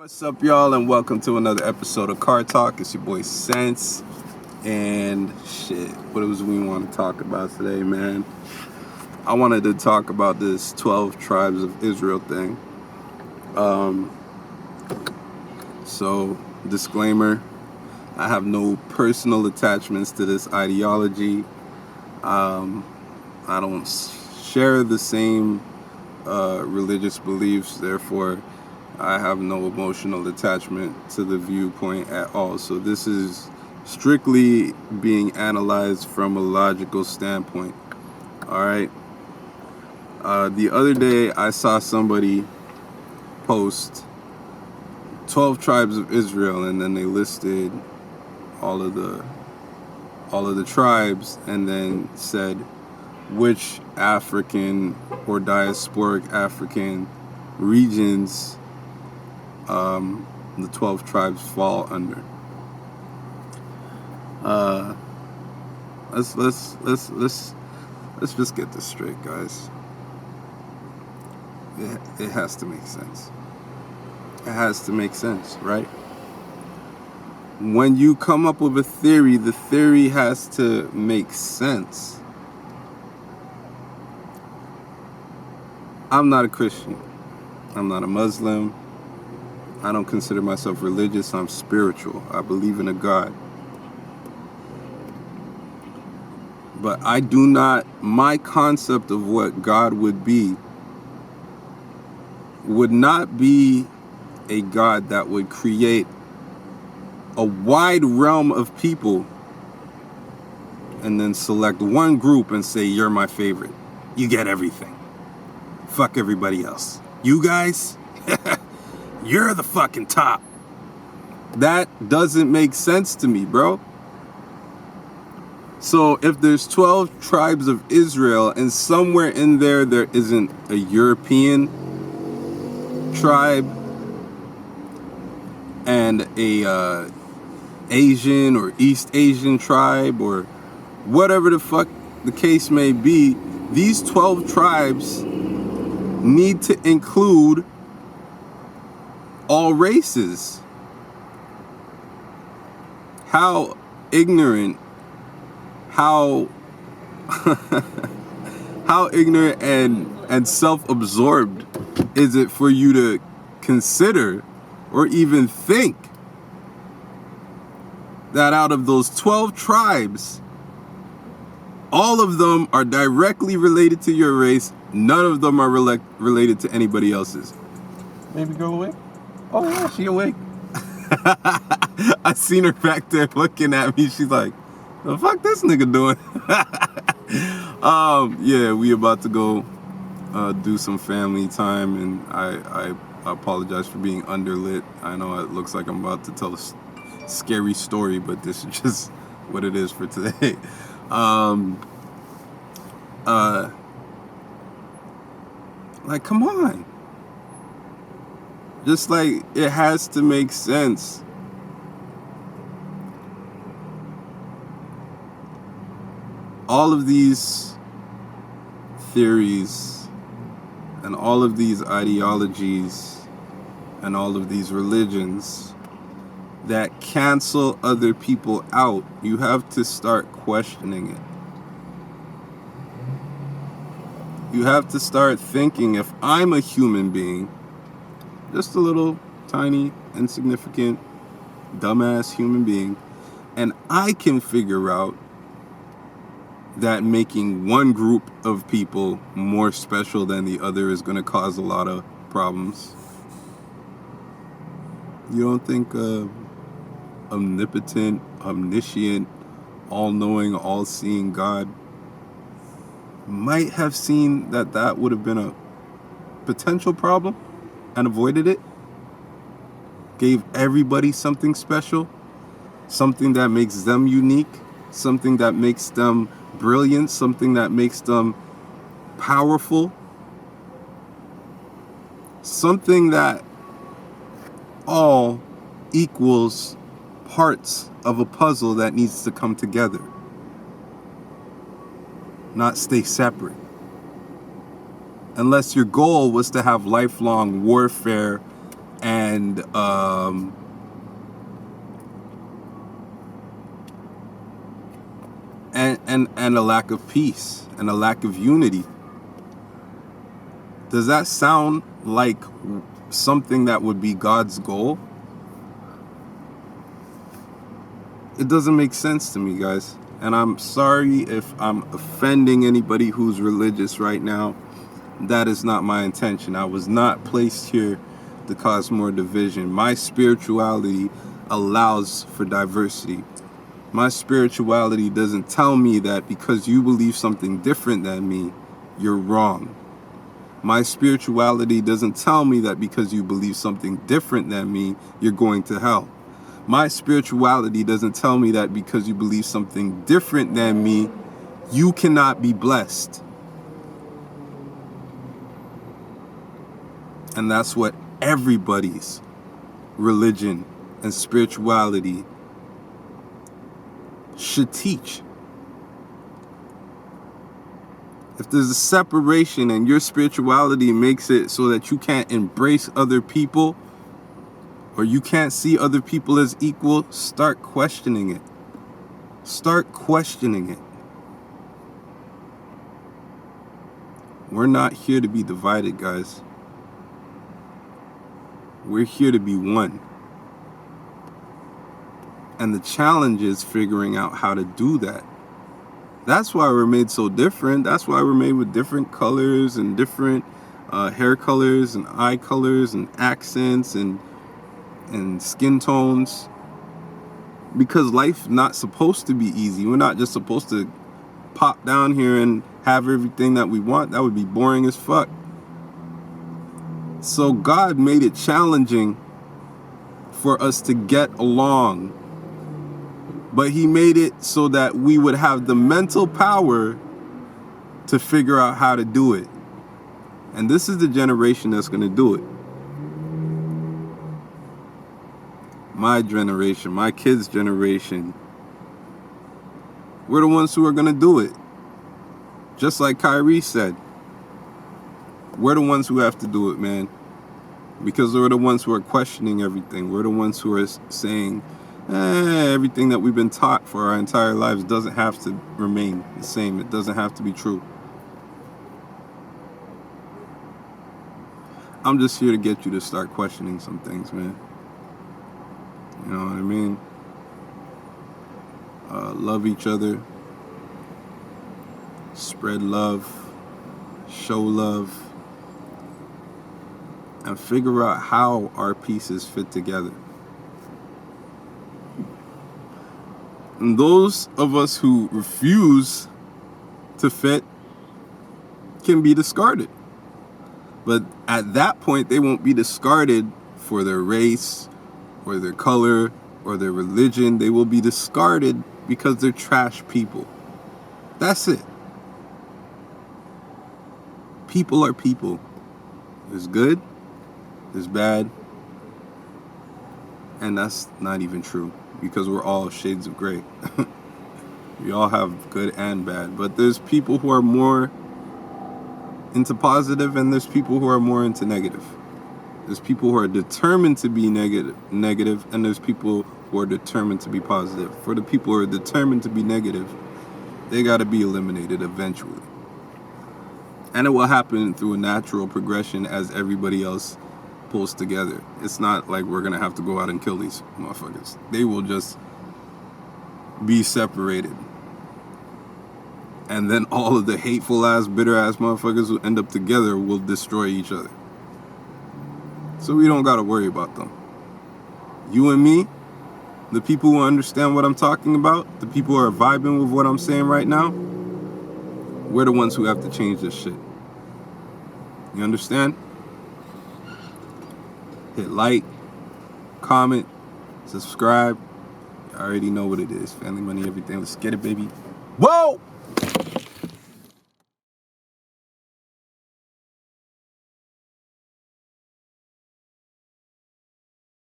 What's up, y'all, and welcome to another episode of Car Talk. It's your boy Sense, and shit, what was we want to talk about today, man? I wanted to talk about this 12 tribes of Israel thing. So, disclaimer, I have no personal attachments to this ideology. I don't share the same religious beliefs, therefore I have no emotional attachment to the viewpoint at all. So this is strictly being analyzed from a logical standpoint. All right. The other day I saw somebody post 12 tribes of Israel, and then they listed all of the tribes, and then said which African or diasporic African regions the 12 tribes fall under. Let's just get this straight, guys. It has to make sense. It has to make sense, right? When you come up with a theory, the theory has to make sense. I'm not a Christian. I'm not a Muslim. I don't consider myself religious. I'm spiritual. I believe in a God. But I do not, my concept of what God would not be a God that would create a wide realm of people and then select one group and say, you're my favorite. You get everything. Fuck everybody else. You guys, you're the fucking top. That doesn't make sense to me, bro. So if there's 12 tribes of Israel and somewhere in there isn't a European tribe and a Asian or East Asian tribe or whatever the fuck the case may be, these 12 tribes need to include all races. How ignorant, how ignorant and self-absorbed is it for you to consider or even think that out of those 12 tribes, all of them are directly related to your race, none of them are related to anybody else's? Baby girl awake? Oh yeah, she awake. I seen her back there looking at me. She's like, the fuck this nigga doing? Yeah, we about to go do some family time, and I apologize for being underlit. I know it looks like I'm about to tell a scary story, but this is just what it is for today. Like, come on. Just like, it has to make sense. All of these theories and all of these ideologies and all of these religions that cancel other people out, you have to start questioning it. You have to start thinking, if I'm a human being, just a little tiny, insignificant, dumbass human being, and I can figure out that making one group of people more special than the other is going to cause a lot of problems. You don't think omnipotent, omniscient, all-knowing, all-seeing God might have seen that would have been a potential problem and avoided it? Gave everybody something special, something that makes them unique, something that makes them brilliant, something that makes them powerful, something that all equals parts of a puzzle that needs to come together, not stay separate. Unless your goal was to have lifelong warfare and and and a lack of peace and a lack of unity. Does that sound like something that would be God's goal? It doesn't make sense to me, guys. And I'm sorry if I'm offending anybody who's religious right now. That is not my intention. I was not placed here to cause more division. My spirituality allows for diversity. My spirituality doesn't tell me that because you believe something different than me, you're wrong. My spirituality doesn't tell me that because you believe something different than me, you're going to hell. My spirituality doesn't tell me that because you believe something different than me, you cannot be blessed. And that's what everybody's religion and spirituality should teach. If there's a separation and your spirituality makes it so that you can't embrace other people or you can't see other people as equal, start questioning it. Start questioning it. We're not here to be divided, guys. We're here to be one. And the challenge is figuring out how to do that. That's why we're made so different. That's why we're made with different colors and different hair colors and eye colors and accents and skin tones. Because life's not supposed to be easy. We're not just supposed to pop down here and have everything that we want. That would be boring as fuck. So God made it challenging for us to get along. But he made it so that we would have the mental power to figure out how to do it. And this is the generation that's going to do it. My generation, my kids' generation, we're the ones who are going to do it. Just like Kyrie said, we're the ones who have to do it, man. Because we're the ones who are questioning everything. We're the ones who are saying, everything that we've been taught for our entire lives doesn't have to remain the same. It doesn't have to be true. I'm just here to get you to start questioning some things, man. You know what I mean? Love each other. Spread love. Show love. And figure out how our pieces fit together. And those of us who refuse to fit can be discarded. But at that point, they won't be discarded for their race or their color or their religion. They will be discarded because they're trash people. That's it. People are people. There's good, there's bad, and that's not even true. Because we're all shades of gray. We all have good and bad. But there's people who are more into positive and there's people who are more into negative. There's people who are determined to be negative, and there's people who are determined to be positive. For the people who are determined to be negative, they got to be eliminated eventually. And it will happen through a natural progression as everybody else pulls together. It's not like we're gonna have to go out and kill these motherfuckers. They will just be separated. And then all of the hateful ass, bitter ass motherfuckers who end up together will destroy each other. So we don't gotta worry about them. You and me, the people who understand what I'm talking about, the people who are vibing with what I'm saying right now, we're the ones who have to change this shit. You understand? Hit like, comment, subscribe. I already know what it is. Family, money, everything. Let's get it, baby. Whoa!